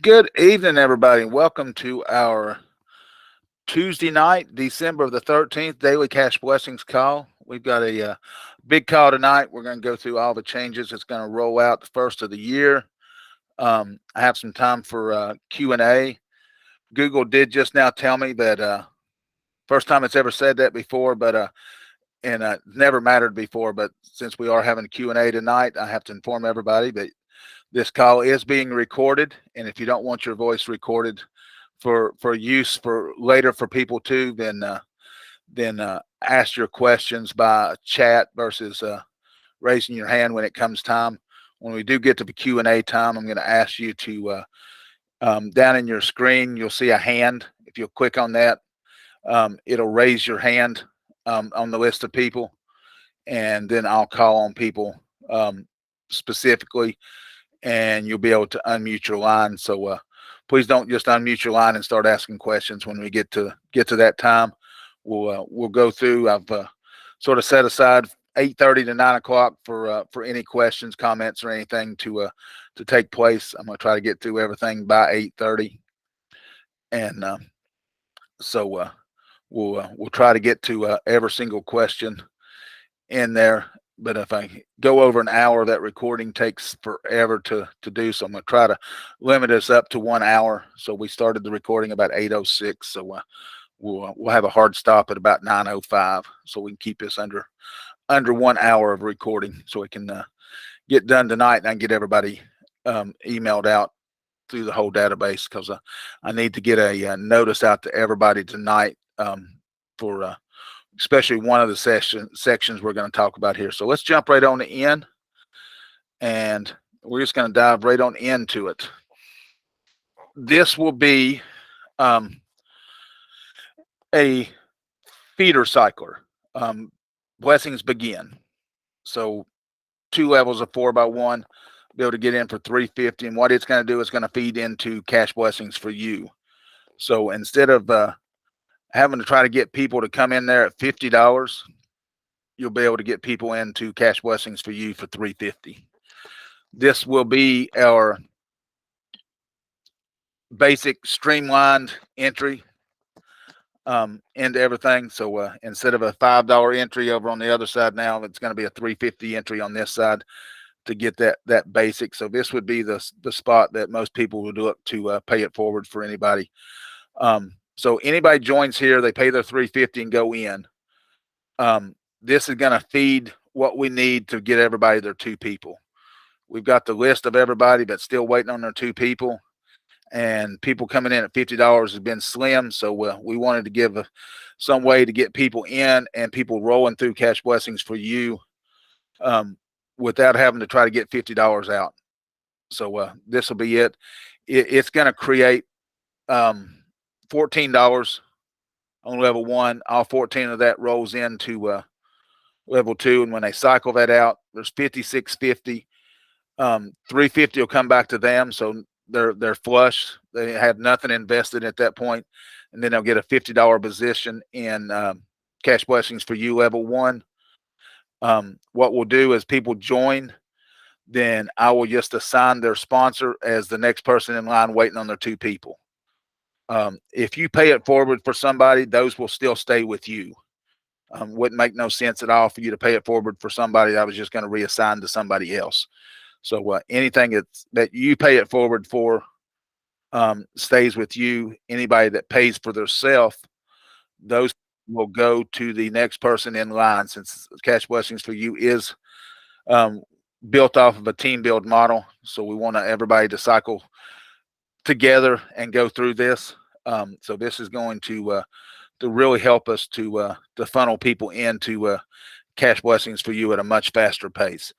Good evening, everybody. Welcome to our Tuesday night, December the 13th, Daily Cash Blessings call. We've got a big call tonight. We're going to go through all the changes. It's going to roll out the first of the year. I have some time for Q&A. Google did just now tell me that first time it's ever said that before, but and never mattered before. But since we are having Q&A tonight, I have to inform everybody that this call is being recorded, and if you don't want your voice recorded for use for later for people too, then ask your questions by chat versus raising your hand when it comes time. When we do get to the Q&A time, I'm going to ask you to down in your screen, you'll see a hand. If you'll click on that, it'll raise your hand on the list of people, and then I'll call on people specifically, and you'll be able to unmute your line. So please don't just unmute your line and start asking questions when we get to that time. We'll go through. I've sort of set aside 8:30 to 9 o'clock for any questions, comments, or anything to take place. I'm gonna try to get through everything by 8:30, and so we'll try to get to every single question in there. But if I go over an hour, that recording takes forever to do. So I'm going to try to limit us up to 1 hour. So we started the recording about 8:06. So we'll have a hard stop at about 9:05. So we can keep this under 1 hour of recording, so we can get done tonight, and I can get everybody emailed out through the whole database, because I need to get a notice out to everybody tonight for especially one of the sections we're going to talk about here. So let's jump right on in, and we're just going to dive right on into it. This will be a feeder cycler. Blessings begin. So 2 levels of 4x1, be able to get in for $350, and what it's going to do is going to feed into Cash Blessings for you. So instead of having to try to get people to come in there at $50, you'll be able to get people into Cash Blessings for you for $350. This will be our basic streamlined entry into everything. So instead of a $5 entry over on the other side, now it's going to be a $350 entry on this side to get that basic. So this would be the spot that most people would look to pay it forward for anybody. So anybody joins here, they pay their $350 and go in. This is going to feed what we need to get everybody their 2 people. We've got the list of everybody that's still waiting on their 2 people, and people coming in at $50 has been slim. So we wanted to give some way to get people in and people rolling through Cash Blessings for you without having to try to get $50 out. So this will be it. It's going to create $14 on level 1. All 14 of that rolls into level 2, and when they cycle that out, there's $56.50. $350 will come back to them, so they're flush. They have nothing invested at that point, and then they'll get a $50 position in Cash Blessings for you level 1. What we'll do is people join, then I will just assign their sponsor as the next person in line waiting on their 2 people. If you pay it forward for somebody, those will still stay with you. Wouldn't make no sense at all for you to pay it forward for somebody I was just going to reassign to somebody else. So anything that you pay it forward for stays with you. Anybody that pays for their self, those will go to the next person in line, since Cash Blessings for you is built off of a team build model. So we want everybody to cycle together and go through this. So this is going to really help us to funnel people into Cash Blessings for you at a much faster pace.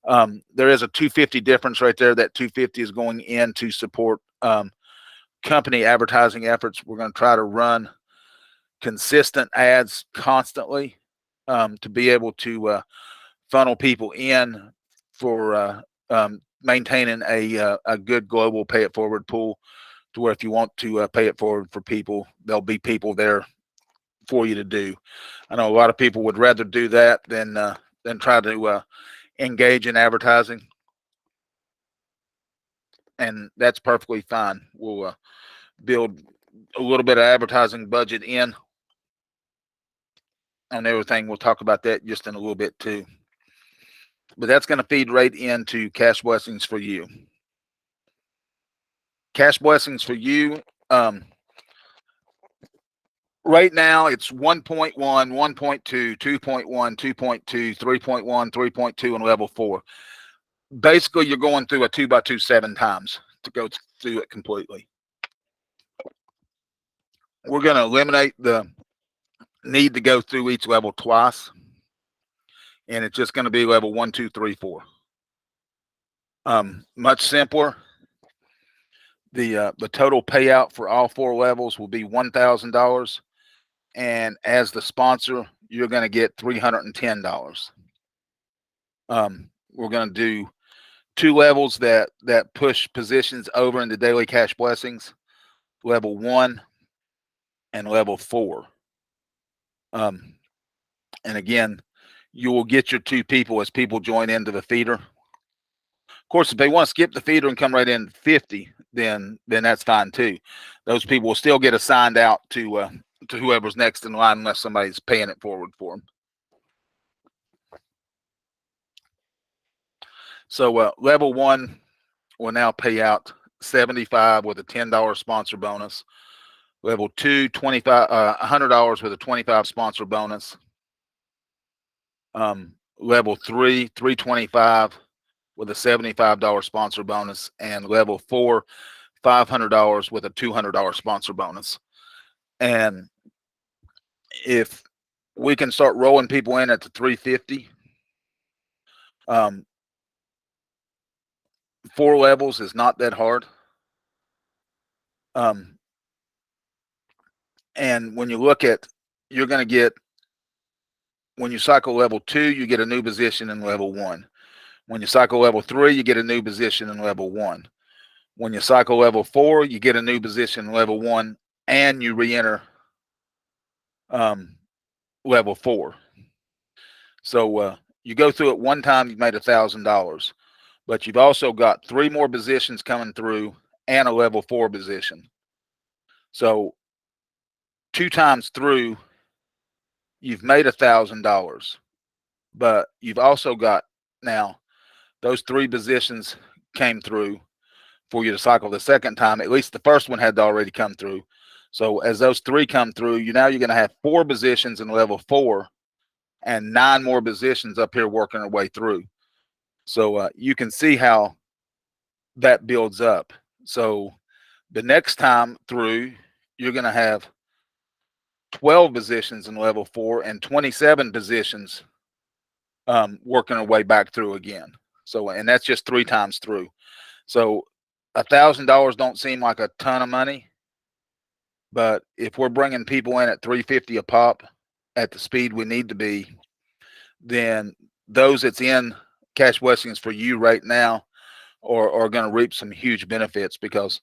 There is a $250 difference right there. That $250 is going in to support company advertising efforts. We're going to try to run consistent ads constantly to be able to funnel people in for maintaining a good global pay it forward pool, to where if you want to pay it forward for people, there'll be people there for you to do. I know a lot of people would rather do that than try to engage in advertising. and that's perfectly fine. We'll build a little bit of advertising budget in on everything. We'll talk about that just in a little bit too. But that's going to feed right into cash blessings for you. Cash blessings for you. Right now it's 1.1, 1.2, 2.1, 2.2, 3.1, 3.2, and level 4. Basically, you're going through a 2x2 7 times to go through it completely. We're going to eliminate the need to go through each level twice, and it's just going to be level 1, 2, 3, 4. Much simpler. The total payout for all 4 levels will be $1,000, and as the sponsor, you're going to get $310. We're going to do 2 levels that push positions over into daily cash blessings, level 1 and level 4. And again, you will get your 2 people as people join into the feeder. Of course, if they want to skip the feeder and come right in 50, then that's fine too. Those people will still get assigned out to whoever's next in line unless somebody's paying it forward for them. So level 1 will now pay out $75 with a $10 sponsor bonus. Level 2, $100 with a $25 sponsor bonus. Level 3, $325 with a $75 sponsor bonus, and level 4, $500 with a $200 sponsor bonus. And if we can start rolling people in at the 350, 4 levels is not that hard. And when you look at, you're going to get, when you cycle level 2, you get a new position in level 1. When you cycle level 3, you get a new position in level 1. When you cycle level 4, you get a new position in level 1, and you re-enter level 4. So you go through it one time, you've made $1,000, but you've also got 3 more positions coming through and a level 4 position. So 2 times through, you've made $1,000, but you've also got now those 3 positions came through for you to cycle the second time. At least the first one had to already come through. So as those 3 come through, you're going to have 4 positions in level 4 and 9 more positions up here working their way through. So you can see how that builds up. So the next time through, you're going to have 12 positions in level 4 and 27 positions working their way back through again. So, and that's just 3 times through. So $1,000 don't seem like a ton of money, but if we're bringing people in at 350 a pop at the speed we need to be, then those that's in cash blessings for you right now are going to reap some huge benefits, because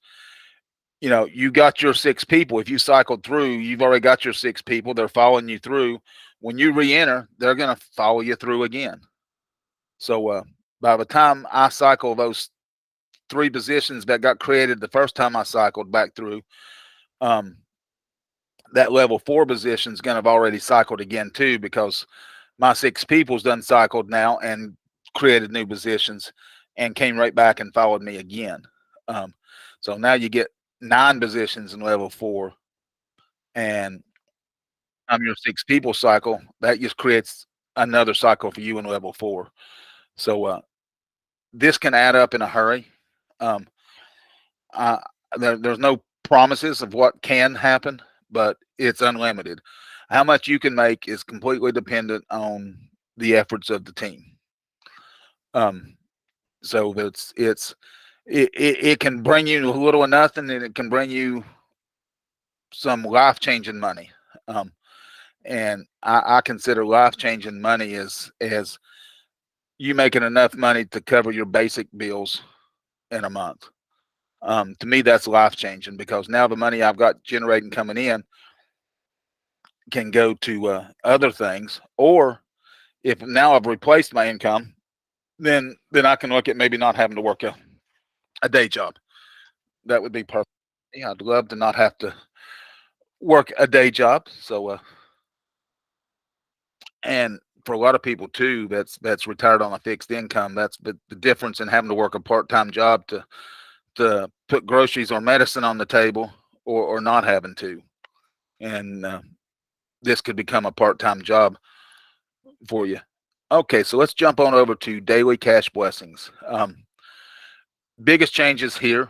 you got your 6 people. If you cycled through, you've already got your 6 people. They're following you through. When you re-enter, they're going to follow you through again. So by the time I cycle those 3 positions that got created the first time I cycled back through, that level 4 position is going to have already cycled again too, because my 6 people's done cycled now and created new positions and came right back and followed me again. So now you get 9 positions in level 4, and I'm your 6 people cycle. That just creates another cycle for you in level 4. So this can add up in a hurry. There's no promises of what can happen, but it's unlimited. How much you can make is completely dependent on the efforts of the team. So it can bring you a little of nothing, and it can bring you some life-changing money. And I consider life-changing money as you making enough money to cover your basic bills in a month. To me, that's life-changing, because now the money I've got generating coming in can go to other things, or if now I've replaced my income, then I can look at maybe not having to work a day job. That would be perfect. Yeah, I'd love to not have to work a day job. So, and for a lot of people too, that's retired on a fixed income. That's the difference in having to work a part-time job to put groceries or medicine on the table, or not having to. And this could become a part-time job for you. Okay, so let's jump on over to daily cash blessings. Biggest changes here.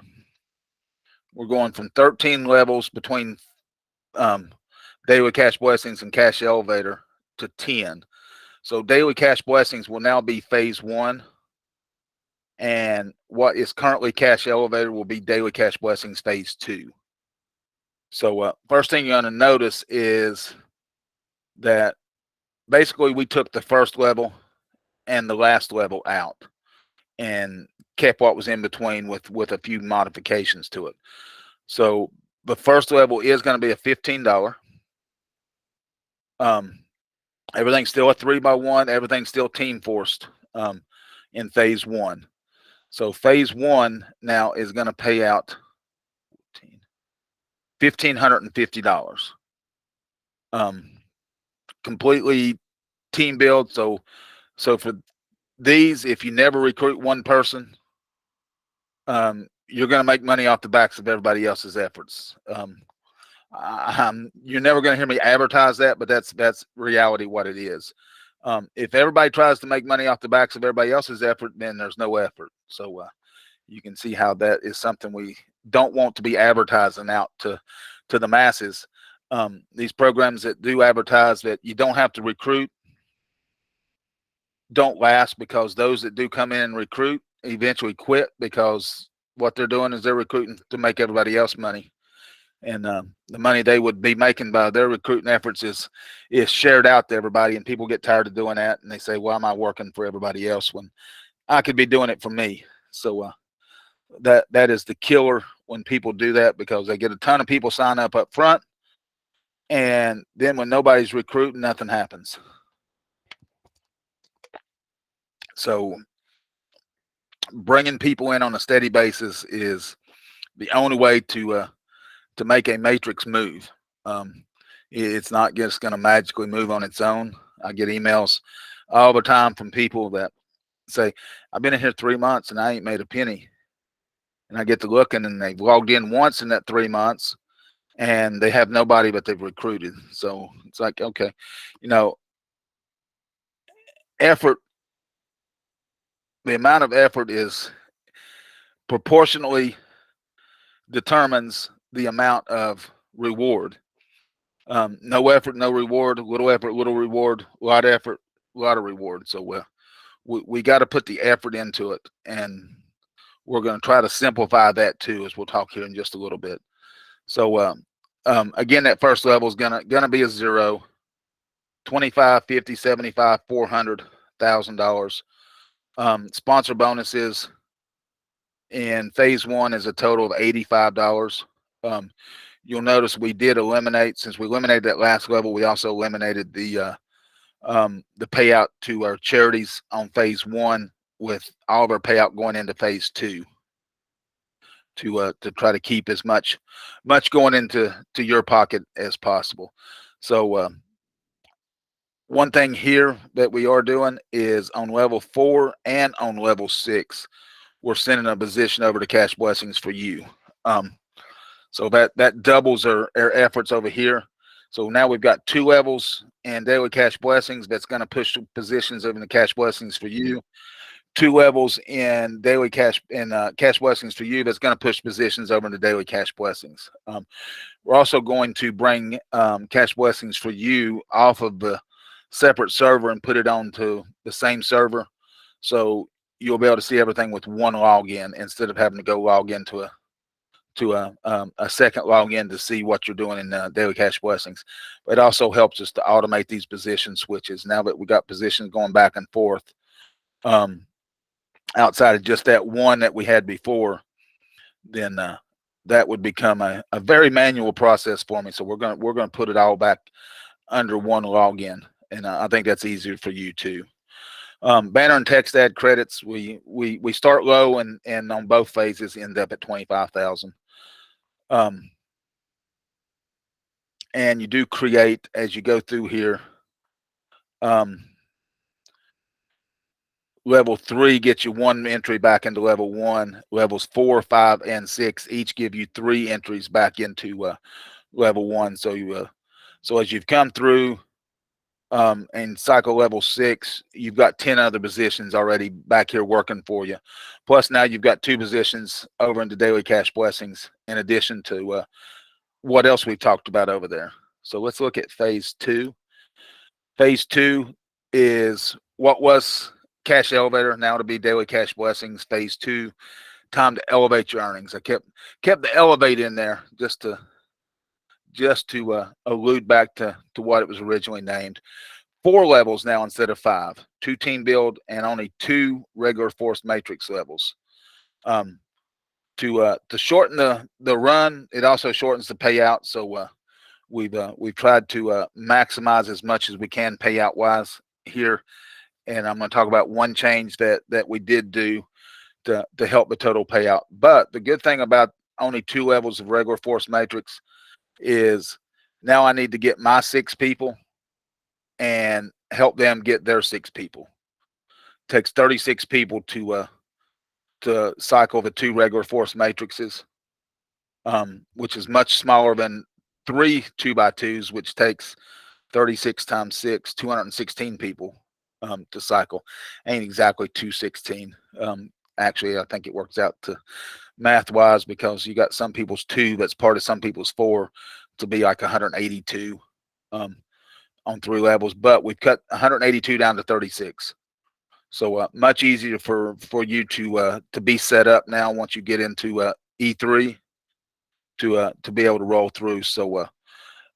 We're going from 13 levels between um, daily cash blessings and cash elevator to 10. So daily cash blessings will now be phase one, and what is currently cash elevator will be daily cash blessings phase two. So first thing you're going to notice is that basically we took the first level and the last level out and kept what was in between with a few modifications to it. So the first level is going to be a $15. Everything's still a 3x1. Everything's still team forced in phase one. So phase one now is going to pay out $1,550. Completely team build. So for these, if you never recruit one person, you're going to make money off the backs of everybody else's efforts. You're never going to hear me advertise that, but that's reality what it is. If everybody tries to make money off the backs of everybody else's effort, then there's no effort. So you can see how that is something we don't want to be advertising out to the masses. These programs that do advertise that you don't have to recruit don't last, because those that do come in and recruit eventually quit, because what they're doing is they're recruiting to make everybody else money. And the money they would be making by their recruiting efforts is shared out to everybody, and people get tired of doing that, and they say, "Why am I working for everybody else when I could be doing it for me?" So that is the killer when people do that, because they get a ton of people sign up front, and then when nobody's recruiting, nothing happens. So bringing people in on a steady basis is the only way to make a matrix move. It's not just going to magically move on its own. I get emails all the time from people that say, "I've been in here 3 months and I ain't made a penny." And I get to looking, and they've logged in once in that 3 months, and they have nobody but they've recruited. So it's like, okay, effort. The amount of effort is proportionally determines the amount of reward. No effort, no reward. Little effort, little reward. A lot of effort, a lot of reward. So we got to put the effort into it, and we're going to try to simplify that too, as we'll talk here in just a little bit. So again, that first level is gonna be a 0, 25, 50, 75, $400,000. Sponsor bonuses in phase one is a total of $85. You'll notice we did eliminate, since we eliminated that last level, we also eliminated the payout to our charities on phase one, with all of our payout going into phase two, to try to keep as much going into your pocket as possible. So one thing here that we are doing is on level 4 and on level 6, we're sending a position over to Cash Blessings for you. So that doubles our efforts over here. So now we've got 2 levels in Daily Cash Blessings that's going to push positions over to Cash Blessings for you. 2 levels in Daily Cash Cash Blessings for you that's going to push positions over into Daily Cash Blessings. We're also going to bring Cash Blessings for you off of the separate server and put it onto the same server, so you'll be able to see everything with one login instead of having to go log into a second login to see what you're doing in Daily Cash Blessings. It also helps us to automate these position switches now that we got positions going back and forth, outside of just that one that we had before. Then that would become a very manual process for me. So we're gonna put it all back under one login, and I think that's easier for you too. Banner and text ad credits, we start low and on both phases end up at 25,000. And you do create as you go through here. Level 3 gets you 1 entry back into level 1. Levels 4, 5, and 6 each give you 3 entries back into level 1. So you so as you've come through and cycle level 6, you've got 10 other positions already back here working for you. Plus now you've got 2 positions over into Daily Cash Blessings in addition to what else we've talked about over there. So let's look at phase 2. Phase 2 is what was Cash Elevator, now to be Daily Cash Blessings. Phase 2, time to elevate your earnings. I kept the elevate in there just to allude back to what it was originally named. 4 levels now instead of 5. 2 team build and only 2 regular force matrix levels. To shorten the run, it also shortens the payout. So we've tried to maximize as much as we can payout wise here. And I'm going to talk about one change that we did do to help the total payout. But the good thing about only 2 levels of regular force matrix is now I need to get my 6 people and help them get their 6 people. It takes 36 people to cycle the 2 regular force matrices, which is much smaller than 3 2x2s, which takes 36 times 6, 216 people to cycle. Ain't exactly 216. Actually, I think it works out to math wise because you got some people's 2 that's part of some people's 4 to be like 182 on 3 levels, but we've cut 182 down to 36. So much easier for you to be set up now once you get into E3 to be able to roll through. So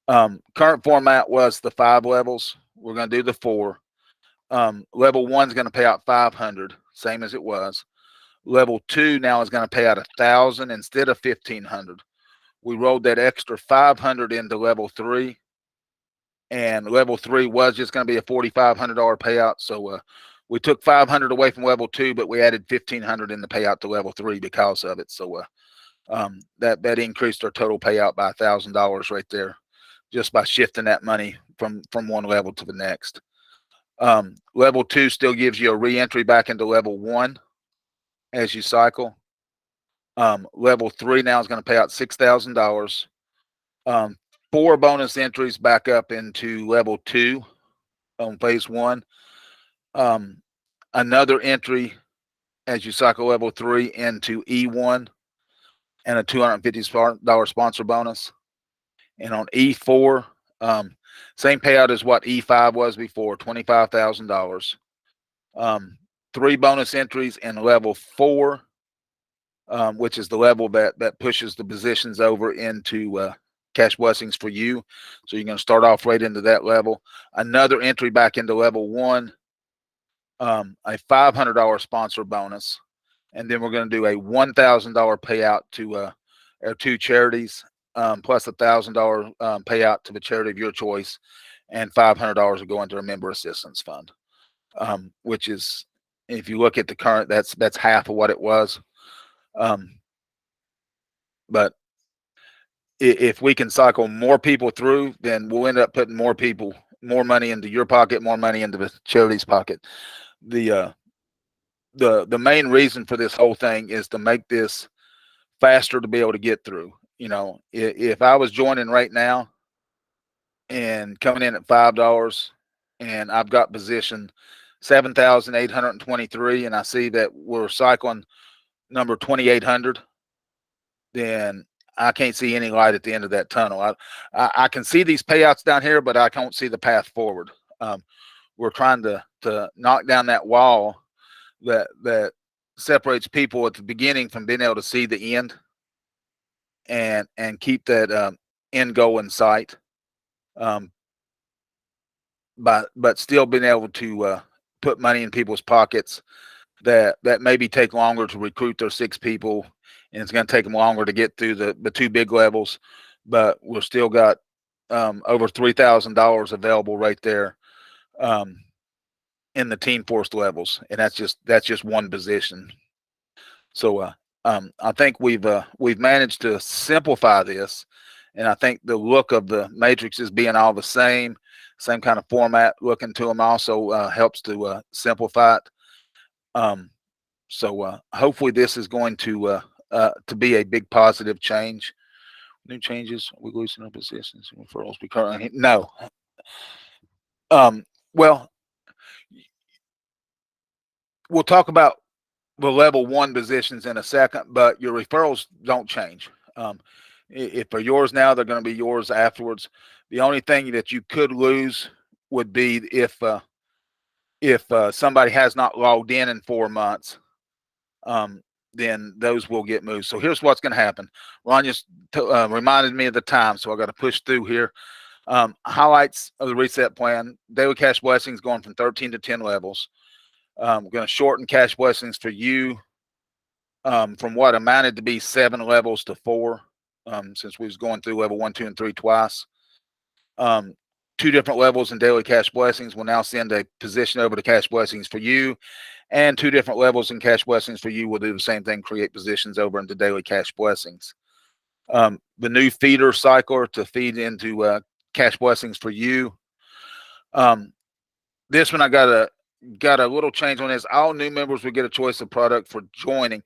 current format was the 5 levels. We're going to do the 4. Level 1 is going to pay out 500, same as it was. Level 2 now is going to pay out 1,000 instead of 1,500. We rolled that extra 500 into level 3, and level 3 was just going to be a $4,500 payout. So we took 500 away from level 2, but we added 1,500 in the payout to level 3 because of it. So that increased our total payout by $1,000 right there, just by shifting that money from one level to the next. Level 2 still gives you a re-entry back into level 1 as you cycle. Level 3 now is going to pay out $6,000. 4 bonus entries back up into level 2 on phase 1. Another entry as you cycle level 3 into E1 and a $250 sponsor bonus. And on E4, same payout as what E5 was before, $25,000. 3 bonus entries in level 4, which is the level that pushes the positions over into Cash Blessings for you. So you're going to start off right into that level. Another entry back into level 1, a $500 sponsor bonus, and then we're going to do a $1,000 payout to our 2 charities, plus a $1,000 payout to the charity of your choice, and $500 will go into our member assistance fund, which is, if you look at the current, that's half of what it was. But if we can cycle more people through, then we'll end up putting more money into your pocket, more money into the charity's pocket. The main reason for this whole thing is to make this faster to be able to get through. You know, if I was joining right now and coming in at $5 and I've got position 7,823 and I see that we're cycling number 2,800, then I can't see any light at the end of that tunnel. I can see these payouts down here, but I can't see the path forward. We're trying to knock down that wall that separates people at the beginning from being able to see the end and keep that end goal in sight. But still being able to put money in people's pockets that maybe take longer to recruit their 6 people, and it's going to take them longer to get through the 2 big levels, but we've still got over $3,000 available right there in the Team Force levels, and that's just one position. So I think we've managed to simplify this, and I think the look of the matrices being all the same kind of format looking to them also helps to simplify it. Um, so hopefully this is going to be a big positive change. New changes, we loosen up positions, referrals. We currently no. Well, we'll talk about the level one positions in a second, but your referrals don't change. If they're yours now, they're going to be yours afterwards. The only thing that you could lose would be if somebody has not logged in 4 months, um, then those will get moved. So here's what's going to happen. Ron just reminded me of the time, so I got to push through here. Highlights of the reset plan: daily cash blessings going from 13 to 10 levels. We're going to shorten cash blessings for you from what amounted to be 7 levels to 4, since we was going through level 1, 2, and 3 twice. 2 different levels in daily cash blessings will now send a position over to cash blessings for you, and 2 different levels in cash blessings for you will do the same thing, create positions over into daily cash blessings. The new feeder cycler to feed into cash blessings for you. This one I got a little change on this. All new members will get a choice of product for joining.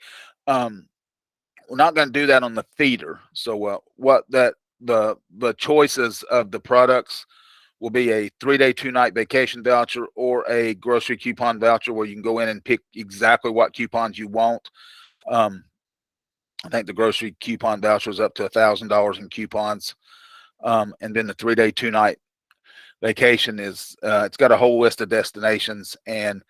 We're not going to do that on the feeder. So what that the choices of the products will be a 3-day 2-night vacation voucher or a grocery coupon voucher where you can go in and pick exactly what coupons you want. I think the grocery coupon voucher is up to $1,000 in coupons. And then the 3-day 2-night vacation is it's got a whole list of destinations, and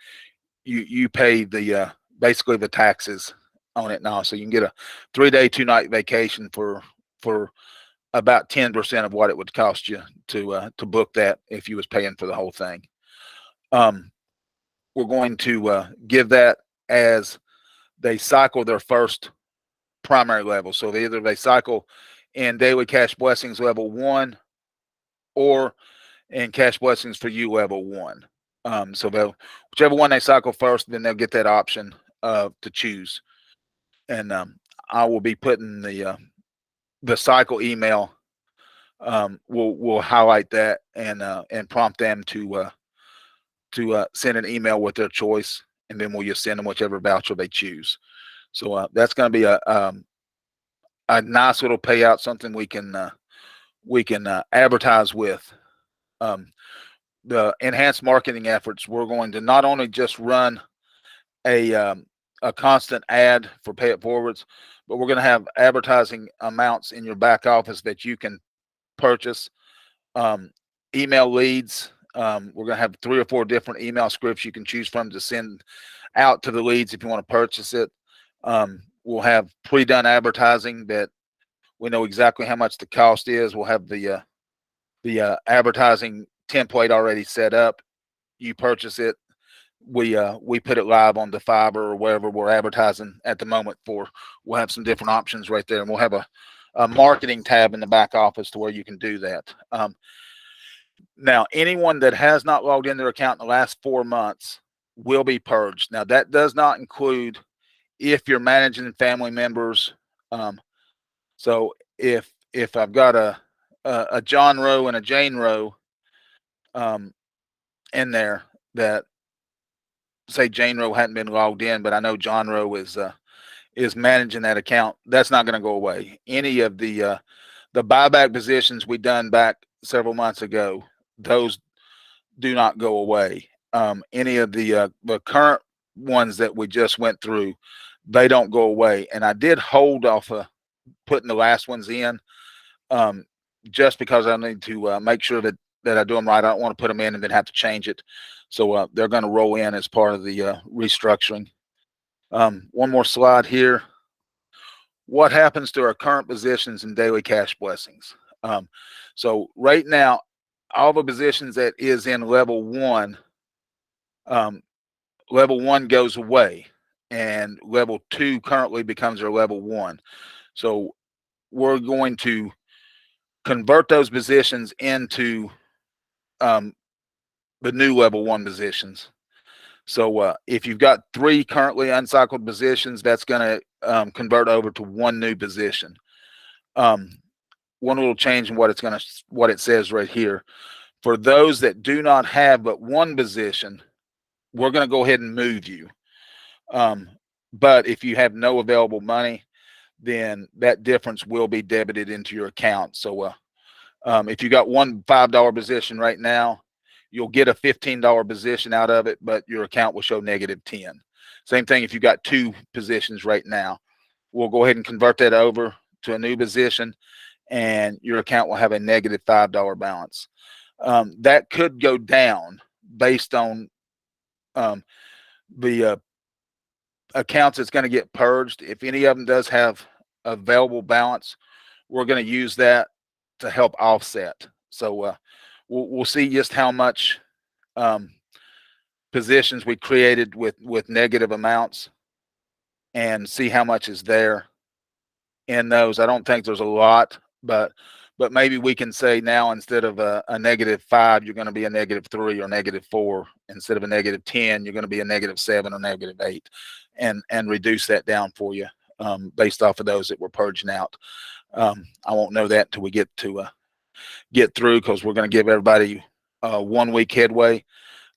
you pay the basically the taxes on it now. So you can get a 3-day 2-night vacation for about 10% of what it would cost you to book that if you was paying for the whole thing. We're going to give that as they cycle their first primary level. So either they cycle in daily cash blessings level 1 or in cash blessings for you level 1. So whichever one they cycle first, then they'll get that option to choose. And I will be putting the cycle email. We'll highlight that and prompt them to send an email with their choice, and then we'll just send them whichever voucher they choose. So that's going to be a nice little payout, something we can advertise with. The enhanced marketing efforts, we're going to not only just run a constant ad for pay it forwards, but we're going to have advertising amounts in your back office that you can purchase. Email leads, we're going to have 3 or 4 different email scripts you can choose from to send out to the leads if you want to purchase it. We'll have pre-done advertising that we know exactly how much the cost is. We'll have the advertising template already set up. You purchase it, we put it live on the Fiverr or wherever we're advertising at the moment for. We'll have some different options right there, and we'll have a marketing tab in the back office to where you can do that. Now, anyone that has not logged in their account in the last 4 months will be purged. Now, that does not include if you're managing family members. So if I've got a John Rowe and a Jane Rowe in there that say Jane Rowe hadn't been logged in, but I know John Rowe is managing that account, that's not going to go away. Any of the buyback positions we done back several months ago, those do not go away. Any of the current ones that we just went through, they don't go away. And I did hold off putting the last ones in, just because I need to make sure that I do them right. I don't want to put them in and then have to change it. So they're going to roll in as part of the restructuring. One more slide here. What happens to our current positions in daily cash blessings? So right now, all the positions that is in level 1, level 1 goes away, and level 2 currently becomes our level 1. So we're going to convert those positions into the new level 1 positions. So if you've got 3 currently uncycled positions, that's going to convert over to 1 new position. One little change in what it says right here. For those that do not have but 1 position, we're going to go ahead and move you. But if you have no available money, then that difference will be debited into your account. So if you got one $5 position right now, you'll get a $15 position out of it, but your account will show -10. Same thing if you got 2 positions right now. We'll go ahead and convert that over to a new position, and your account will have a -$5 balance. That could go down based on the accounts that's going to get purged. If any of them does have available balance, we're going to use that to help offset. So we'll see just how much positions we created with negative amounts, and see how much is there in those. I don't think there's a lot, but maybe we can say now, instead of a -5, you're going to be a -3 or -4. Instead of a -10, you're going to be a -7 or -8, and reduce that down for you based off of those that we're purging out. I won't know that until we get through, because we're going to give everybody 1 week headway.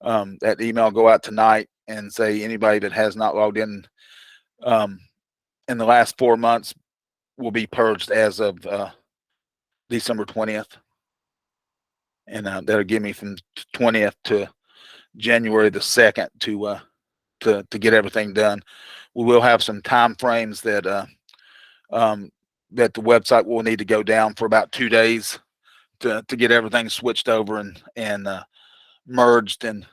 That email go out tonight and say anybody that has not logged in the last 4 months will be purged as of December 20th, and that'll give me from 20th to January the 2nd to get everything done. We will have some time frames that that the website will need to go down for about 2 days to get everything switched over and merged and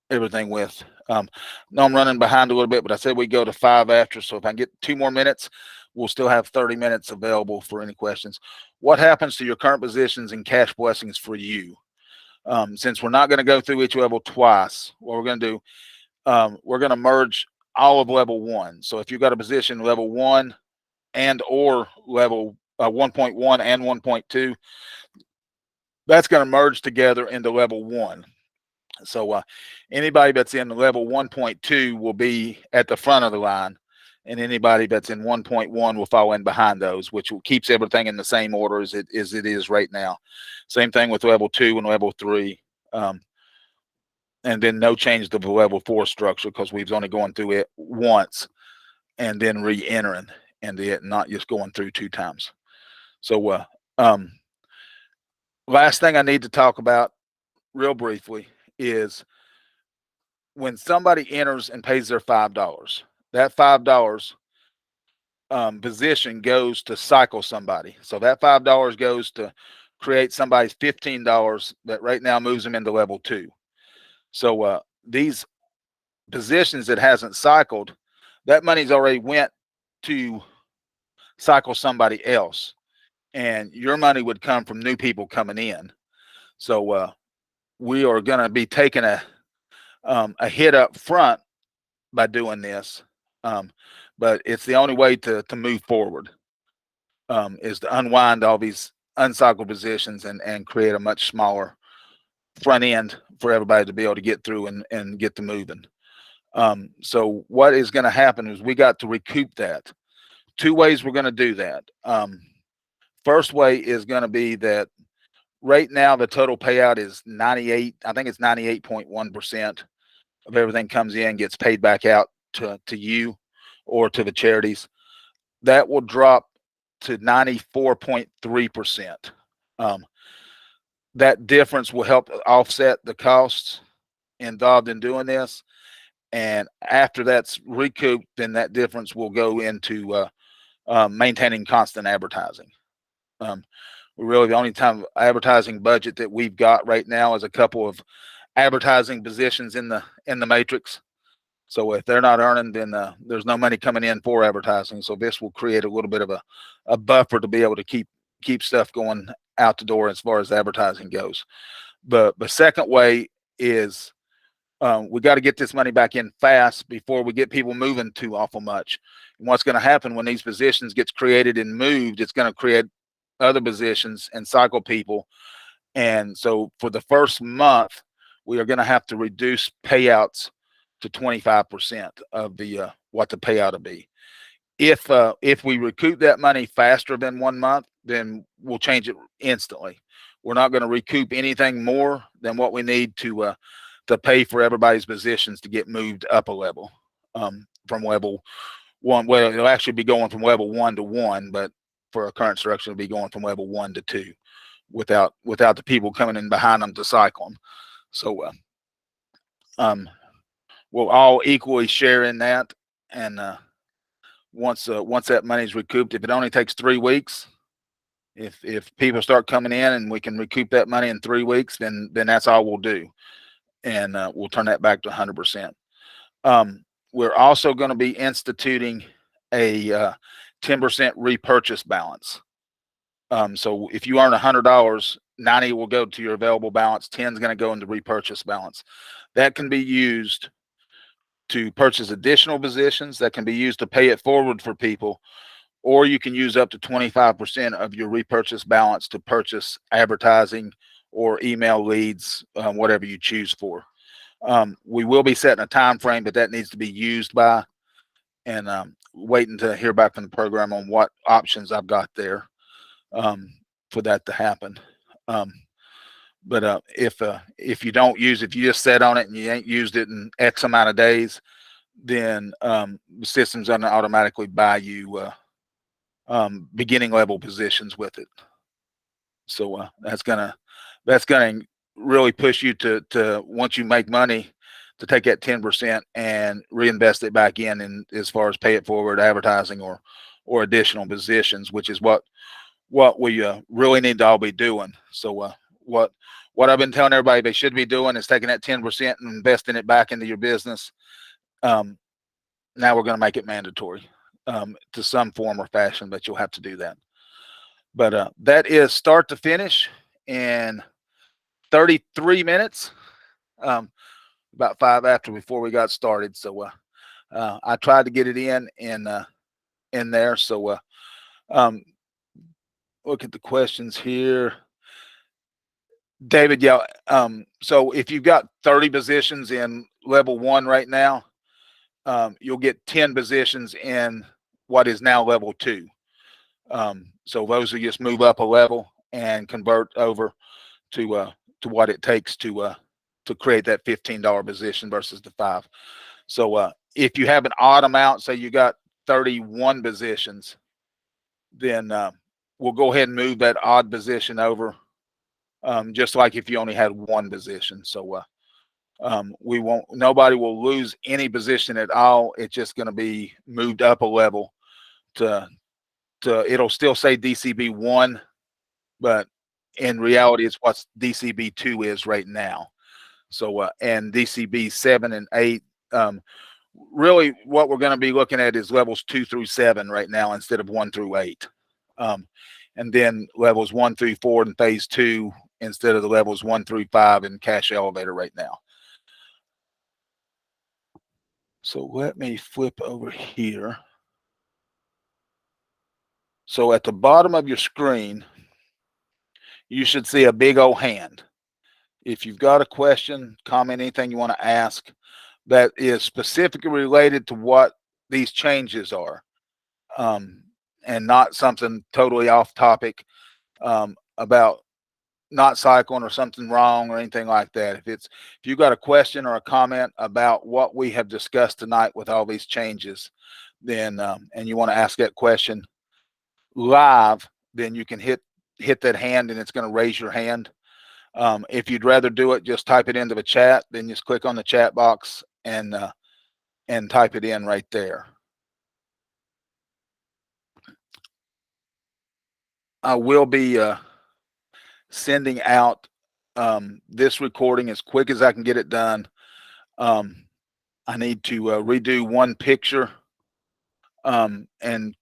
everything with. No, I'm running behind a little bit, but I said we go to 5 after, so if I can get 2 more minutes, we'll still have 30 minutes available for any questions. What happens to your current positions in Cash Blessings for you? Since we're not going to go through each level twice, what we're going to do, we're going to merge all of level 1. So if you've got a position level 1 and or level 1.1 and 1.2, that's going to merge together into level 1. So anybody that's in level 1.2 will be at the front of the line, and anybody that's in 1.1 will fall in behind those, which keeps everything in the same order as it is right now. Same thing with level 2 and level 3. And then no change to the level 4 structure, because we've only gone through it once and then re-entering into it, not just going through 2 times. So last thing I need to talk about real briefly is when somebody enters and pays their $5, that $5 position goes to cycle somebody. So that $5 goes to create somebody's $15 that right now moves them into level 2. So these positions that hasn't cycled, that money's already went to cycle somebody else, and your money would come from new people coming in. So we are going to be taking a hit up front by doing this, but it's the only way to move forward, is to unwind all these uncycled positions and create a much smaller front end for everybody to be able to get through and get to moving. So what is going to happen is we got to recoup that. 2 ways we're going to do that. First way is going to be that right now the total payout is 98. I think it's 98.1% of everything comes in gets paid back out to you or to the charities. That will drop to 94.3%. That difference will help offset the costs involved in doing this. And after that's recouped, then that difference will go into maintaining constant advertising. Really, the only time advertising budget that we've got right now is a couple of advertising positions in the matrix. So if they're not earning, then there's no money coming in for advertising. So this will create a little bit of a buffer to be able to keep stuff going out the door as far as advertising goes. But the second way is we got to get this money back in fast before we get people moving too awful much. And what's going to happen when these positions gets created and moved, it's going to create other positions and cycle people. And so for the first month, we are going to have to reduce payouts to 25% of the what the payout will be. If we recoup that money faster than 1 month, then we'll change it instantly. We're not going to recoup anything more than what we need to pay for everybody's positions to get moved up a level, from level one. Well, it'll actually be going from level 1 to 1, but for a current structure, it'll be going from level 1 to 2, without the people coming in behind them to cycle them. So we'll all equally share in that, and once that money's recouped, if it only takes 3 weeks, if people start coming in and we can recoup that money in 3 weeks, then that's all we'll do, and we'll turn that back to 100%. We're also going to be instituting a 10% repurchase balance. So if you earn $100, 90 will go to your available balance, 10 is going to go into repurchase balance. That can be used to purchase additional positions, that can be used to pay it forward for people, or you can use up to 25% of your repurchase balance to purchase advertising or email leads, whatever you choose for. We will be setting a time frame, but that needs to be used by, and waiting to hear back from the program on what options I've got there for that to happen. But if you don't use it, if you just sat on it and you ain't used it in X amount of days, then the system's going to automatically buy you beginning level positions with it. So that's gonna really push you to once you make money, to take that 10% and reinvest it back in as far as pay it forward advertising or additional positions, which is what we really need to all be doing. So what I've been telling everybody they should be doing is taking that 10% and investing it back into your business. Now we're going to make it mandatory to some form or fashion, but you'll have to do that. But that is start to finish in 33 minutes, about 5 after before we got started. So I tried to get it in there. So look at the questions here. David, yeah. So if you've got 30 positions in level 1 right now, you'll get 10 positions in what is now level 2. So those will just move up a level and convert over to what it takes to create that $15 position versus the 5. So if you have an odd amount, say you got 31 positions, then we'll go ahead and move that odd position over, just like if you only had 1 position. So nobody will lose any position at all. It's just going to be moved up a level to it'll still say DCB 1, but in reality it's what DCB 2 is right now. So and DCB 7 and 8, really what we're going to be looking at is levels 2 through 7 right now instead of 1 through 8, and then levels 1 through 4 in phase 2 instead of the levels 1 through 5 in cash elevator right now. So let me flip over here. So at the bottom of your screen, you should see a big old hand. If you've got a question, comment, anything you want to ask that is specifically related to what these changes are, and not something totally off topic about not cycling or something wrong or anything like that. If you've got a question or a comment about what we have discussed tonight with all these changes, then and you want to ask that question live, then you can hit that hand and it's going to raise your hand. If you'd rather do it, just type it into the chat, then just click on the chat box and type it in right there. I will be sending out this recording as quick as I can get it done. I need to redo one picture and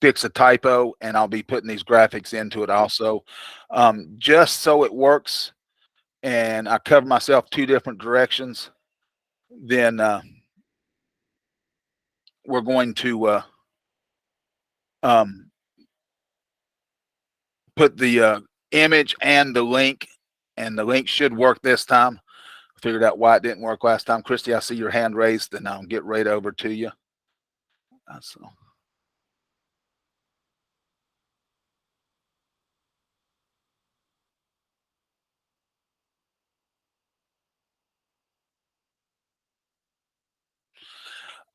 fix a typo, and I'll be putting these graphics into it also, just so it works and I cover myself 2 different directions. Then we're going to put the image and the link should work this time. figured out why it didn't work last time. Christy, I see your hand raised, and I'll get right over to you. So.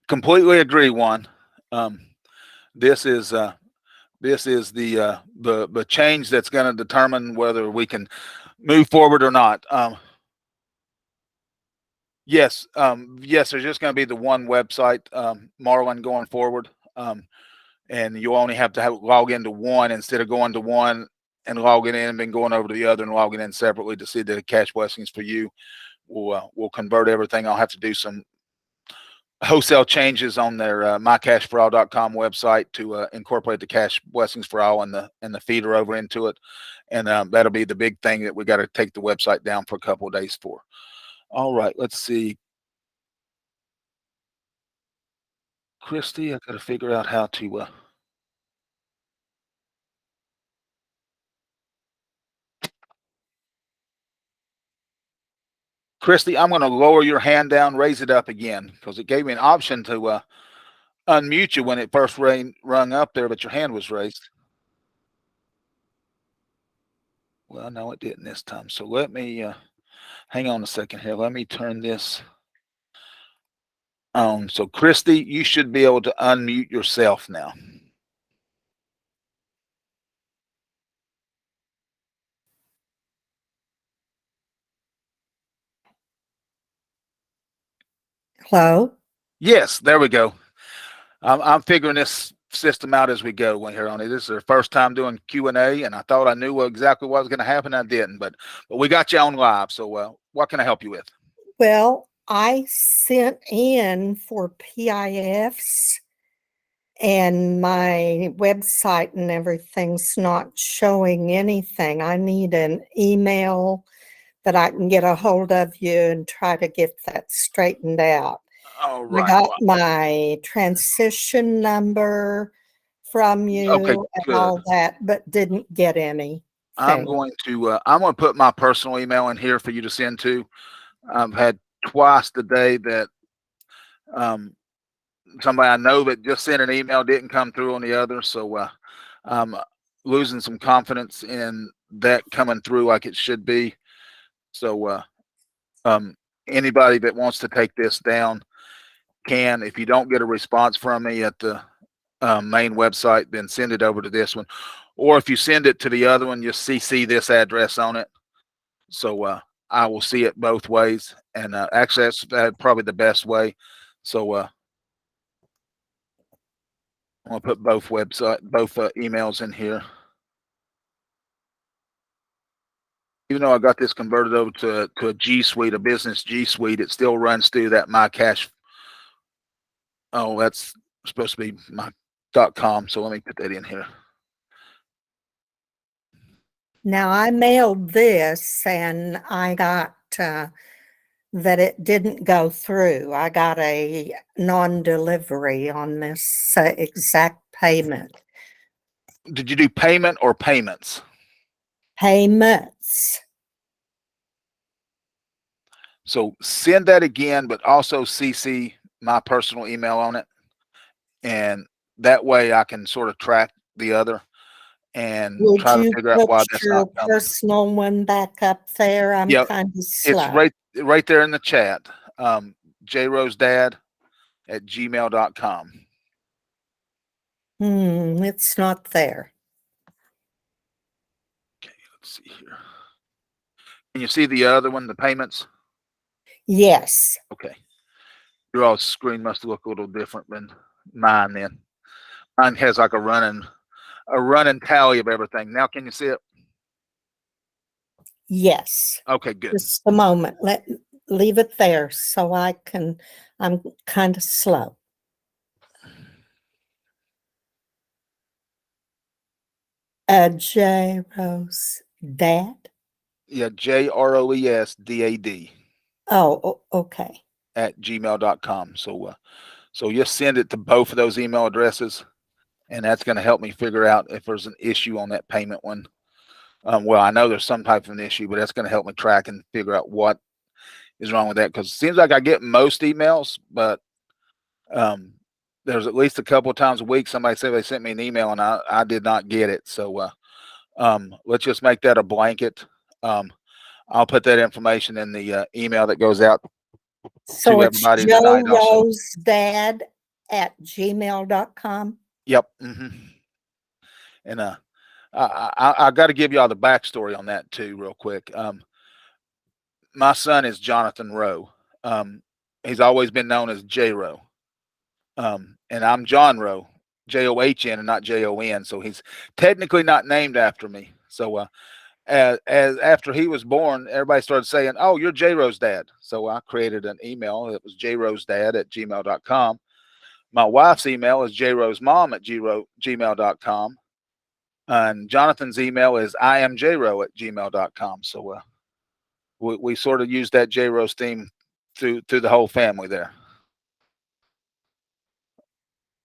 Completely agree, Juan. This is the change that's going to determine whether we can move forward or not. Yes, yes. There's just going to be the one website, Marlin, going forward, and you only have to log into one instead of going to one and logging in and then going over to the other and logging in separately to see the cash blessings for you. We'll convert everything. I'll have to do some wholesale changes on their mycashforall.com website to incorporate the cash blessings for all and the feeder over into it, and that'll be the big thing that we got to take the website down for a couple of days for. All right, let's see. Christy, I got to figure out how to. Christy, I'm going to lower your hand down, raise it up again, because it gave me an option to unmute you when it first rung up there, but your hand was raised. Well, no, it didn't this time. So let me hang on a second here. Let me turn this on. So Christy, you should be able to unmute yourself now. Hello? Yes, there we go. I'm figuring this system out as we go here on it. This is our first time doing Q&A, and I thought I knew exactly what was going to happen. I didn't, but we got you on live. So what can I help you with? Well, I sent in for PIFs and my website and everything's not showing anything. I need an email that I can get a hold of you and try to get that straightened out. All right. I got my transition number from you and all that, but didn't get any. I'm going to put my personal email in here for you to send to. I've had twice today that somebody I know that just sent an email didn't come through on the other. So I'm losing some confidence in that coming through like it should be. So anybody that wants to take this down can. If you don't get a response from me at the main website, then send it over to this one. Or if you send it to the other one, just CC this address on it. So I will see it both ways. And actually, that's probably the best way. So I'm going to put both emails in here. Even though I got this converted over to a G Suite, a business G Suite, it still runs through that MyCash. Oh, that's supposed to be my.com. So let me put that in here. Now, I mailed this and I got that it didn't go through. I got a non-delivery on this exact payment. Did you do payment or payments? Payments. So send that again, but also CC my personal email on it. And that way I can sort of track the other and try to figure out why that's not coming. Personal one back up there. I'm kind of slow. It's right there in the chat. jrosedad@gmail.com. It's not there. Okay, let's see here. Can you see the other one, the payments? Yes. Okay. Your all screen must look a little different than mine then. Mine has like a running tally of everything. Now can you see it? Yes. Okay, good. Just a moment. Leave it there so I'm kind of slow. J Rose Dad? Yeah, JROESDAD. Oh, okay. @gmail.com. So just send it to both of those email addresses, and that's going to help me figure out if there's an issue on that payment one. Well, I know there's some type of an issue, but that's going to help me track and figure out what is wrong with that, because it seems like I get most emails, but there's at least a couple of times a week somebody said they sent me an email and I did not get it. So let's just make that a blanket. I'll put that information in the email that goes out So to it's everybody tonight also. joerosdad@gmail.com. Yep. And I got to give y'all the backstory on that too, real quick. My son is Jonathan Rowe. He's always been known as J Rowe. And I'm John Rowe, John, and not Jon. So he's technically not named after me. So as after he was born, everybody started saying, "Oh, you're J Rowe's dad." So I created an email. It was jrosedad@gmail.com. My wife's email is jrosemom@gmail.com. And Jonathan's email is iamjrowe@gmail.com. So we sort of use that J Rose theme through the whole family there.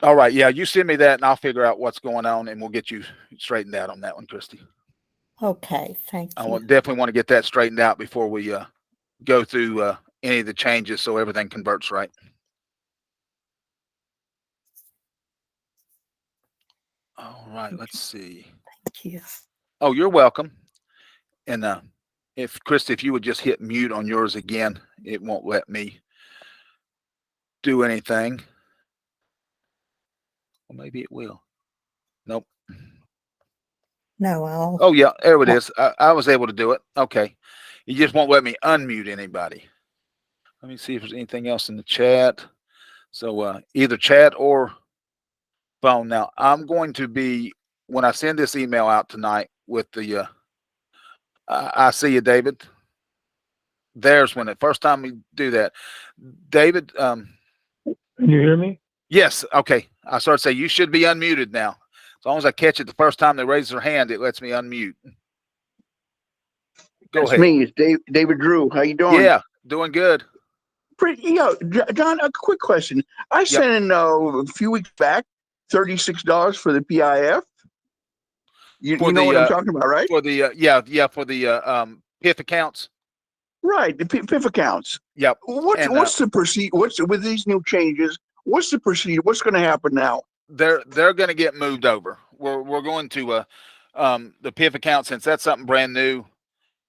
All right, yeah, you send me that and I'll figure out what's going on and we'll get you straightened out on that one, Christy. Okay, thank you. I will definitely want to get that straightened out before we go through any of the changes so everything converts right. All right, let's see. Thank you. Oh, you're welcome. And if Christy, if you would just hit mute on yours again, it won't let me do anything. Well, maybe it will. Nope. No, Oh yeah, there it is. I was able to do it. Okay. You just won't let me unmute anybody. Let me see if there's anything else in the chat. So either chat or phone. Now I'm going to be, when I send this email out tonight with the I see you, David. There's when the first time we do that. David, can you hear me? Yes. Okay. I started to say you should be unmuted now. As long as I catch it the first time they raise their hand, it lets me unmute. Go That's ahead. me. It's David Drew. How you doing? Yeah, doing good. John, a quick question. I sent in a few weeks back $36 for the PIF. You know what I'm talking about, right? For the for the PIF accounts. Right, the PIF accounts. Yep. What's the procedure? What's with these new changes? What's the procedure? What's going to happen now? They're going to get moved over. We're going to the PIF account, since that's something brand new.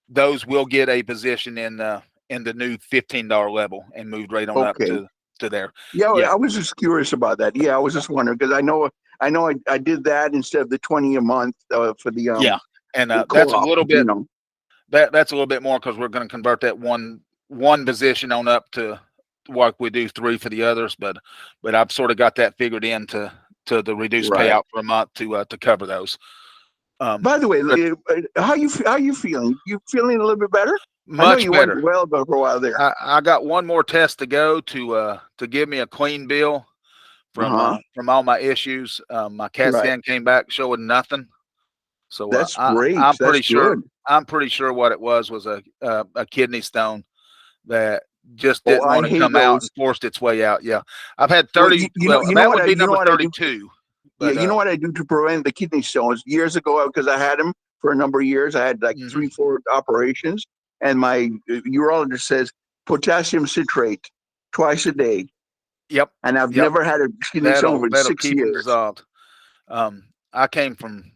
Those will get a position in the new $15 level and moved right on up to there. Yeah, I was just curious about that. Yeah, I was just wondering because I know I did that instead of the 20 a month for the and the that's a little bit, you know. That's a little bit more because we're going to convert that one position on up to what we do 3 for the others, but I've sort of got that figured into the reduced payout for a month to cover those. By the way, how you feeling? You feeling a little bit better? Much I know you better. went well for a while there. I got one more test to go to give me a clean bill from all my issues. My CAT scan came back showing nothing. So that's great. I'm pretty that's sure. Good. I'm pretty sure what it was a kidney stone that just didn't want to come out and forced its way out. Yeah, I've had 30. That would be number 32. But, yeah, you know what I do to prevent the kidney stones? Years ago, because I had them for a number of years, I had like 3-4 operations, and my urologist says potassium citrate twice a day. Yep. And I've never had a kidney stone for 6 keep years. Them dissolved. I came from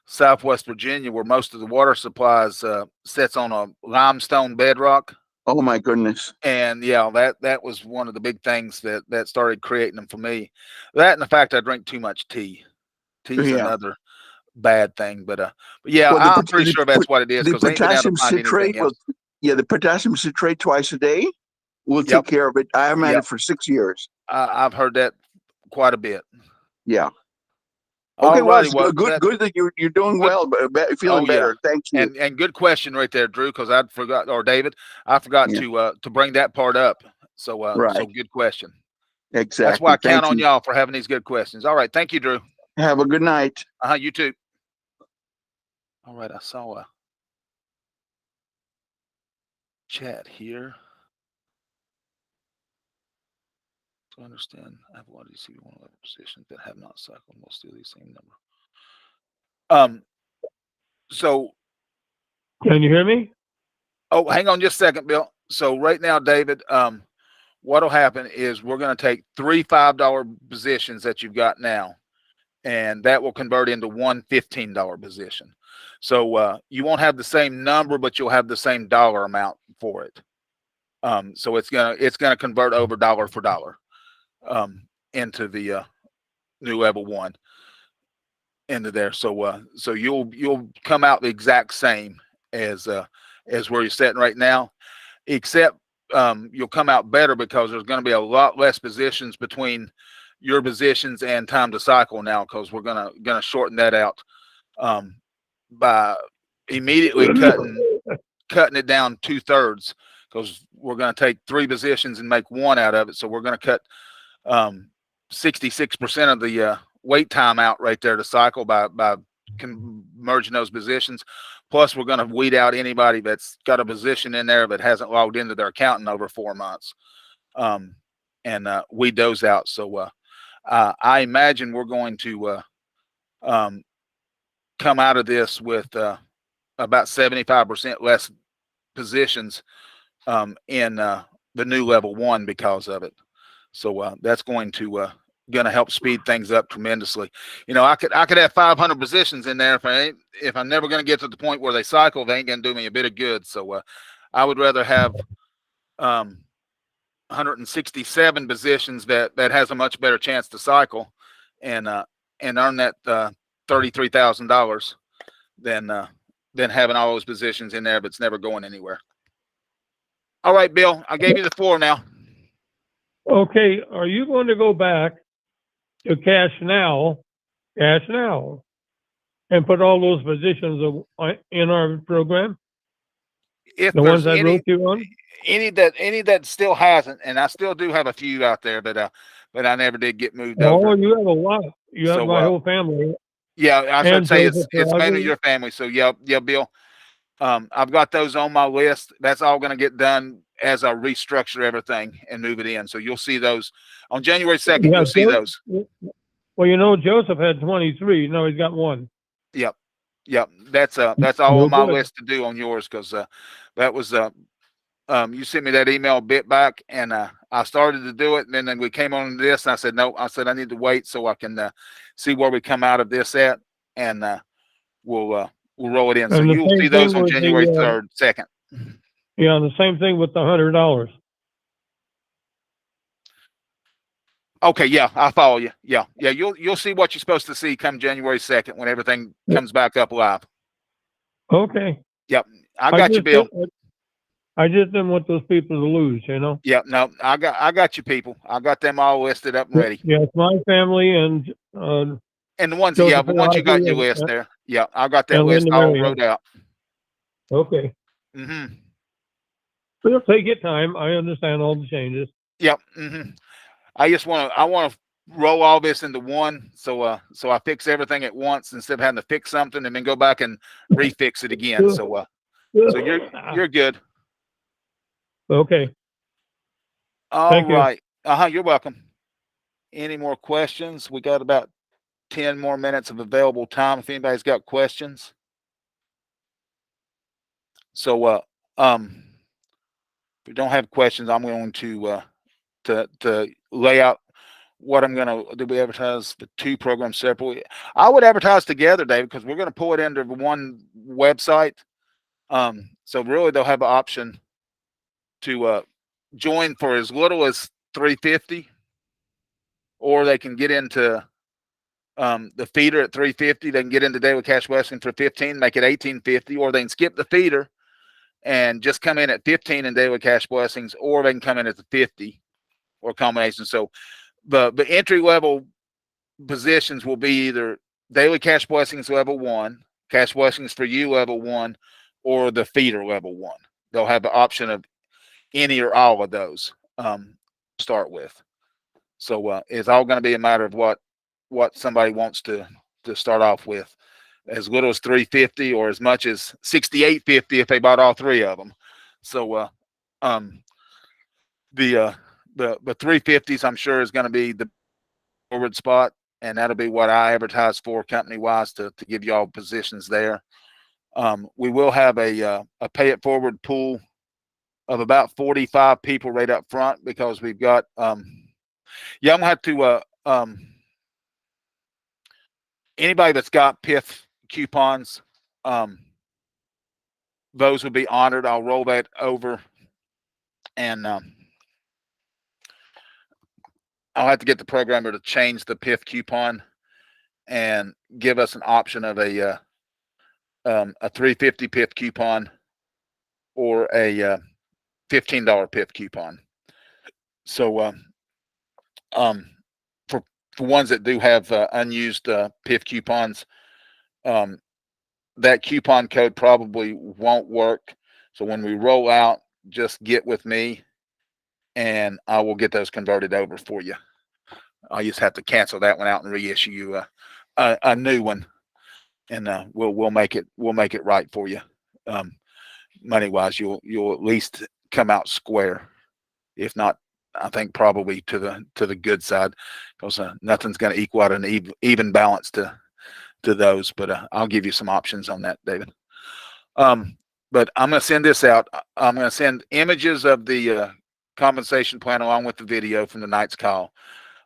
Southwest Virginia, where most of the water supplies sits on a limestone bedrock. Oh my goodness! And yeah, that was one of the big things that started creating them for me. That and the fact I drink too much tea. Tea's another bad thing, but yeah, I'm pretty sure that's what it is. The potassium citrate the potassium citrate twice a day will take care of it. I haven't had it for 6 years. I've heard that quite a bit. Yeah. Okay, well, it's good that you're doing well, but feeling better. Thank you. And good question right there, Drew, because I forgot, or David, I forgot to bring that part up. So so good question. Exactly. That's why I count on y'all for having these good questions. All right, thank you, Drew. Have a good night. You too. All right, I saw a chat here. To understand, I have a lot of these CV1 level positions that have not cycled. We'll still the same number. So can you hear me? Oh, hang on just a second, Bill. so right now, David, what'll happen is we're going to take 3 $5 positions that you've got now, and that will convert into one $15 position. So you won't have the same number, but you'll have the same dollar amount for it. So it's gonna convert over dollar for dollar into the new level 1 into there. So you'll come out the exact same as where you're sitting right now, except you'll come out better because there's going to be a lot less positions between your positions and time to cycle now, because we're gonna shorten that out by immediately cutting it down 2/3, because we're going to take 3 positions and make 1 out of it. So we're going to cut 66% of the wait time out right there to cycle by merging those positions. Plus, we're going to weed out anybody that's got a position in there that hasn't logged into their account in over 4 months, and weed those out. So I imagine we're going to come out of this with about 75% less positions in the new level 1 because of it. So that's going to help speed things up tremendously. You know, I could have 500 positions in there if I'm never going to get to the point where they cycle, they ain't going to do me a bit of good. So I would rather have 167 positions that has a much better chance to cycle and earn that $33,000 than having all those positions in there but it's never going anywhere. All right, Bill, I gave you the floor now. Okay, are you going to go back to cash now, and put all those positions in our program? If The ones I wrote you on? Any that still hasn't, and I still do have a few out there, but I never did get moved over. Oh, you have a lot. You have my whole family. Yeah, I should say it's Joseph, mainly your family. So yeah, Bill. I've got those on my list. That's all going to get done as I restructure everything and move it in. So you'll see those on January 2nd. Yeah, You'll see those. Well, you know, Joseph had 23. Now he's got 1. Yep. That's all on my list to do on yours, because that was you sent me that email a bit back, and I started to do it, and then we came on this, and I said no. I said I need to wait so I can see where we come out of this at, and we'll roll it in. So you'll see those on January 3rd, 2nd. Yeah, and the same thing with the $100. Okay, yeah, I follow you. Yeah, you'll see what you're supposed to see come January 2nd when everything comes back up live. Okay. Yep, I got you, Bill. I just didn't want those people to lose, you know. Yep, no, I got you, people. I got them all listed up and ready. Yeah, it's my family and the ones, the ones you got in your list there. Yeah, I got that list all wrote out. Okay. Mm-hmm. It'll take your time. I understand all the changes. Yep. Mm-hmm. I want to roll all this into one, so I fix everything at once instead of having to fix something and then go back and refix it again. So you're good. Okay. All right. You're welcome. Any more questions? We got about 10 more minutes of available time if anybody's got questions. So if you don't have questions, I'm going to lay out what I'm going to do. We advertise the 2 programs separately. I would advertise together, David, because we're going to pull it into one website. So really they'll have an option to join for as little as $350, or they can get into the feeder at $350. They can get into Daily Cash Blessing for $15, make it $18.50, or they can skip the feeder and just come in at $15 in Daily Cash Blessings, or they can come in at the $50 or combination. So the entry level positions will be either Daily Cash Blessings level 1, Cash Blessings for You level 1, or the feeder level 1. They'll have the option of any or all of those start with. So it's all going to be a matter of what somebody wants to start off with, as little as $350 or as much as $68.50 if they bought all 3 of them. So the $350s I'm sure is going to be the forward spot, and that'll be what I advertise for company wise to give you all positions there. We will have a pay it forward pool of about 45 people right up front, because we've got yeah, I'm gonna have to anybody that's got PIF coupons, those will be honored. I'll roll that over, and I'll have to get the programmer to change the PIF coupon and give us an option of a $3.50 PIF coupon or a $15 PIF coupon. So for ones that do have unused PIF coupons, that coupon code probably won't work. So when we roll out, just get with me and I will get those converted over for you. I just have to cancel that one out and reissue you a new one, and we'll make it right for you. Money wise, you'll at least come out square. If not, I think probably to the good side, because nothing's going to equal out an even balance to those. But I'll give you some options on that, David. But I'm going to send this out. I'm going to send images of the compensation plan along with the video from tonight's call.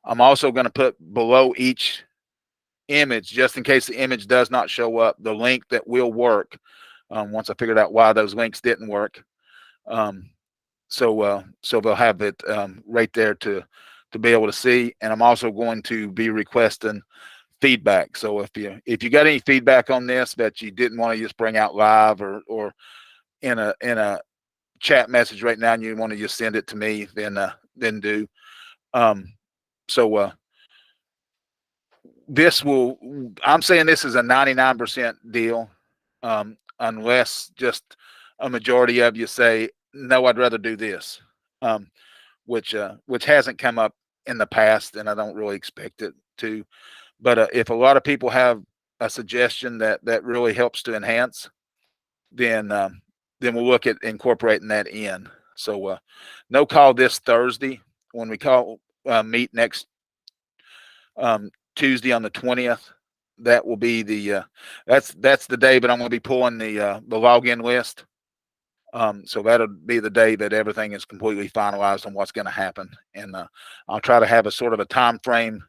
I'm also going to put below each image, just in case the image does not show up, the link that will work once I figured out why those links didn't work. So they'll have it right there to be able to see. And I'm also going to be requesting feedback. So if you got any feedback on this that you didn't want to just bring out live or in a chat message right now, and you want to just send it to me, then do. I'm saying this is a 99% deal, unless just a majority of you say, no, I'd rather do this, which hasn't come up in the past, and I don't really expect it to. But if a lot of people have a suggestion that really helps to enhance, then we'll look at incorporating that in. So no call this Thursday. When we meet next Tuesday on the 20th, that will be the that's the day. But I'm going to be pulling the login list. So that'll be the day that everything is completely finalized on what's going to happen, and I'll try to have a sort of a time frame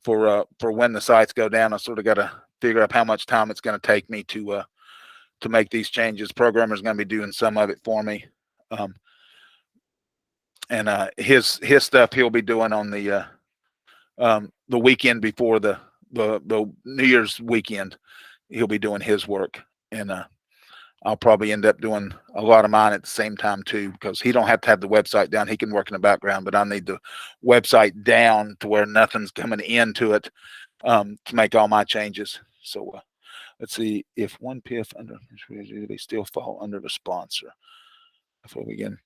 for when the sites go down. I sort of got to figure out how much time it's going to take me to make these changes. Programmer's going to be doing some of it for me, and his stuff he'll be doing on the weekend before the New Year's weekend. He'll be doing his work, and I'll probably end up doing a lot of mine at the same time too, because he don't have to have the website down. He can work in the background, but I need the website down to where nothing's coming into it to make all my changes. So let's see, if one PIF under, they still fall under the sponsor. Before we begin.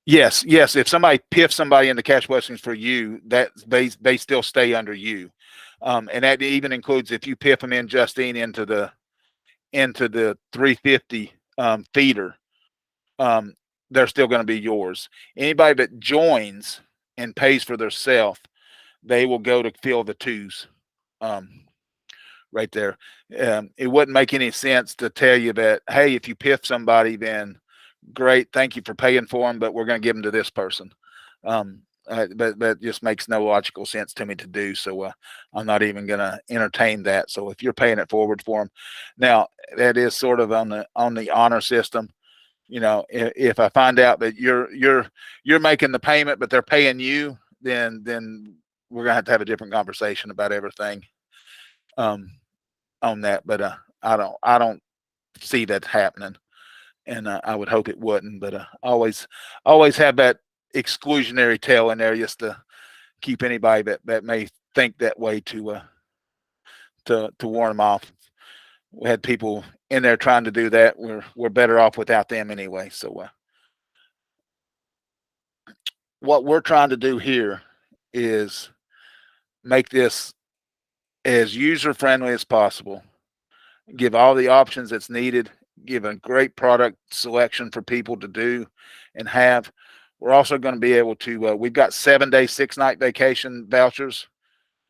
Yes. If somebody PIF somebody into Cash Blessings for you, that they still stay under you, and that even includes if you PIF them in, Justine, into the 350 feeder, they're still going to be yours. Anybody that joins and pays for their self, they will go to fill the twos right there. It wouldn't make any sense to tell you that, hey, if you PIF somebody, then great, thank you for paying for them, but we're going to give them to this person. But that just makes no logical sense to me to do. So I'm not even going to entertain that. So if you're paying it forward for them, now that is sort of on the honor system. You know, if I find out that you're making the payment, but they're paying you, then we're gonna have to have a different conversation about everything on that. But I don't see that happening, and I would hope it wouldn't. But always have that exclusionary tail in there just to keep anybody that may think that way to warn them off. We had people in there trying to do that. We're better off without them anyway. So what we're trying to do here is make this as user friendly as possible, give all the options that's needed, give a great product selection for people to do and have. We're also going to be able to, we've got 7-day, 6-night vacation vouchers.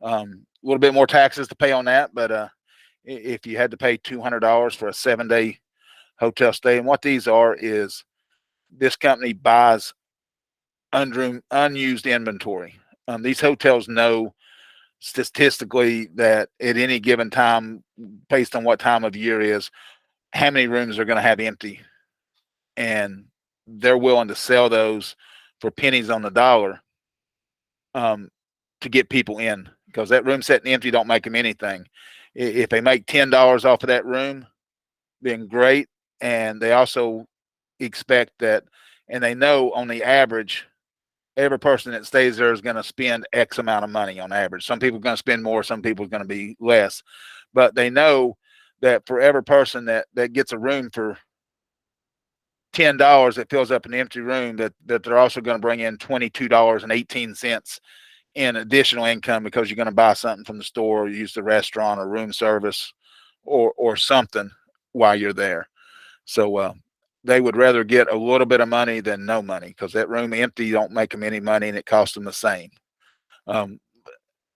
A little bit more taxes to pay on that, but if you had to pay $200 for a 7-day hotel stay, and what these are is this company buys unused inventory. These hotels know statistically that at any given time, based on what time of year is, how many rooms are going to have empty, and they're willing to sell those for pennies on the dollar to get people in, because that room sitting empty don't make them anything. If they make $10 off of that room, then great. And they also expect that, and they know on the average, every person that stays there is going to spend X amount of money on average. Some people are going to spend more, some people are going to be less, but they know that for every person that gets a room for $10 that fills up an empty room, that they're also going to bring in $22.18 in additional income, because you're going to buy something from the store, or use the restaurant or room service or something while you're there. So they would rather get a little bit of money than no money, because that room empty don't make them any money, and it costs them the same.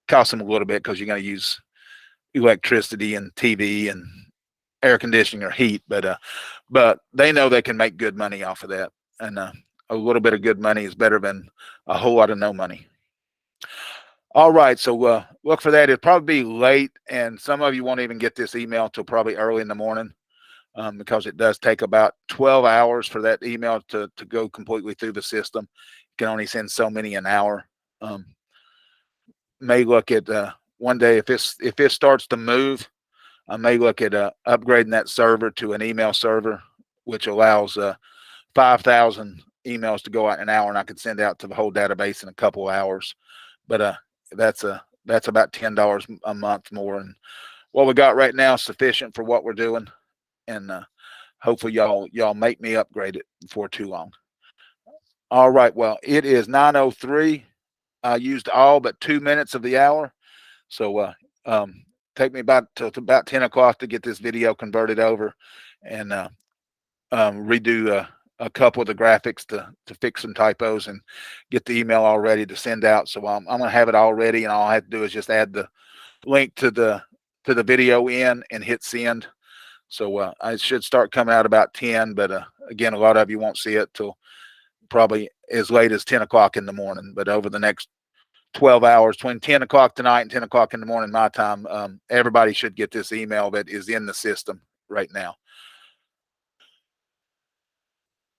Costs them a little bit because you're going to use electricity and TV and air conditioning or heat, but they know they can make good money off of that, and a little bit of good money is better than a whole lot of no money. All right, so look for that. It'll probably be late, and some of you won't even get this email until probably early in the morning, because it does take about 12 hours for that email to go completely through the system. You can only send so many an hour. May look at one day, if it starts to move, I may look at upgrading that server to an email server, which allows 5,000 emails to go out in an hour, and I could send out to the whole database in a couple of hours. But that's about $10 a month more, and what we got right now is sufficient for what we're doing, and hopefully y'all make me upgrade it before too long. All right, well, it is 9:03. I used all but 2 minutes of the hour, so take me about 10 o'clock to get this video converted over, and redo a couple of the graphics to fix some typos and get the email all ready to send out. So I'm going to have it all ready, and all I have to do is just add the link to the video in and hit send. So I should start coming out about 10, but again, a lot of you won't see it till probably as late as 10 o'clock in the morning. But over the next 12 hours, between 10 o'clock tonight and 10 o'clock in the morning my time, everybody should get this email that is in the system right now.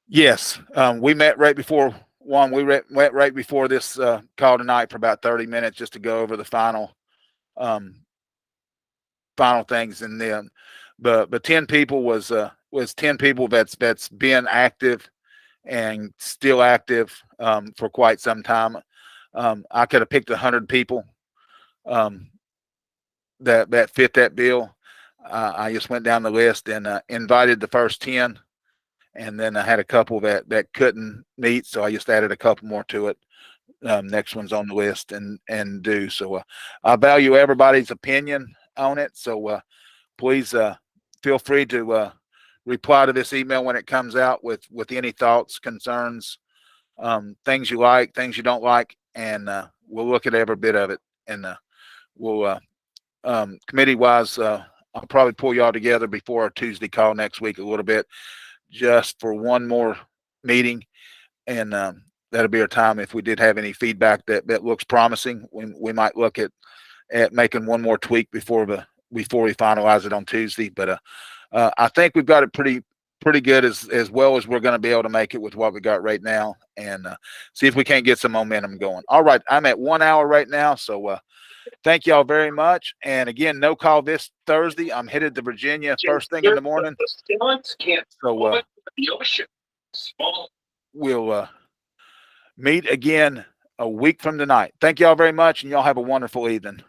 Yes, we met right before one. We went right before this call tonight for about 30 minutes just to go over the final things, and then but 10 people was 10 people that's been active and still active for quite some time. I could have picked 100 people that fit that bill. I just went down the list and invited the first 10. And then I had a couple that couldn't meet, so I just added a couple more to it. Next one's on the list and do. So I value everybody's opinion on it. So please feel free to reply to this email when it comes out with any thoughts, concerns, things you like, things you don't like, and we'll look at every bit of it. And we'll committee-wise, I'll probably pull y'all together before our Tuesday call next week a little bit, just for one more meeting, and that'll be our time. If we did have any feedback that looks promising, we might look at making one more tweak before we finalize it on Tuesday. But I think we've got it pretty good, as well as we're going to be able to make it with what we got right now, and see if we can't get some momentum going. All right, I'm at 1 hour right now, so thank y'all very much. And again, no call this Thursday. I'm headed to Virginia first thing in the morning. So we'll meet again a week from tonight. Thank y'all very much, and y'all have a wonderful evening.